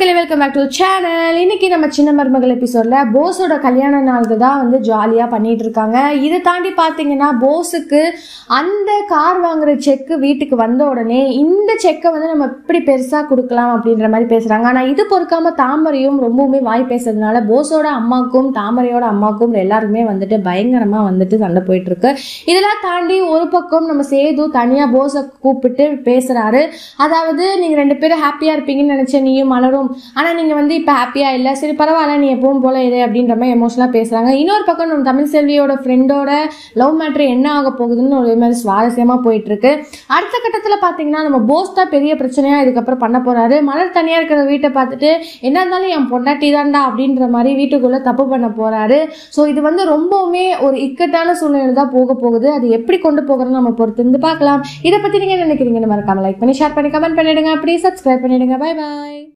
மக்களே welcome back to channel. இன்னைக்கு நம்ம சின்ன மருமகள் எபிசோட்ல போஸோட கல்யாண நாளுக்கு தான் வந்து ஜாலியா பண்ணிட்டு இருக்காங்க. இதை தாண்டி பாத்தீங்கன்னா போஸுக்கு அந்த கார் வாங்குற செக்கு வீட்டுக்கு வந்த உடனே இந்த செக்கை வந்து நம்ம எப்படி பெருசா கொடுக்கலாம் அப்படின்ற மாதிரி பேசுறாங்க. ஆனா இது பொறுக்காம தாமரையும் ரொம்பவுமே வாய் பேசுறதுனால போஸோட அம்மாக்கும் தாமரையோட அம்மாக்கும் எல்லாருமே வந்துட்டு பயங்கரமா வந்துட்டு சண்டை போயிட்டு இருக்கு. இதெல்லாம் தாண்டி ஒரு பக்கம் நம்ம சேது தனியா போஸை கூப்பிட்டு பேசுறாரு. அதாவது நீங்க ரெண்டு பேரும் ஹாப்பியா இருப்பீங்கன்னு நினைச்சேன் நீயும் மலரும், ஆனா நீங்க வந்து இப்ப ஹாப்பியா இல்ல, சரி பரவாயில்ல நீ எப்பவும் போல இரு அப்படின்ற மாதிரி எமோஷனலா பேசுறாங்க. இன்னொரு பக்கம் நம்ம தமிழ் செல்வியோட ஃப்ரெண்டோட லவ் மேட்ரு என்ன ஆக போகுதுன்னு ஒரு மாதிரி சுவாரஸ்யமா போயிட்டு இருக்கு. அடுத்த கட்டத்துல பாத்தீங்கன்னா நம்ம போஸ் தான் பெரிய பிரச்சனையா இதுக்கப்புறம் பண்ண போறாரு. மலர் தனியா இருக்கிற வீட்டை பார்த்துட்டு என்ன இருந்தாலும் என் பொண்டாட்டி தான்டா அப்படின்ற மாதிரி வீட்டுக்குள்ள தப்பு பண்ண போறாரு. ஸோ இது வந்து ரொம்பவுமே ஒரு இக்கட்டான சூழ்நிலை தான் போக போகுது. அது எப்படி கொண்டு போகிறோம்னு நம்ம பொறுத்து இருந்து பார்க்கலாம். இதை பத்தி நீங்க நினைக்கிறீங்க? மறக்காம லைக் பண்ணி ஷேர் பண்ணி கமெண்ட் பண்ணிடுங்க. அப்படியே சப்ஸ்கிரைப் பண்ணிடுங்க. Bye bye.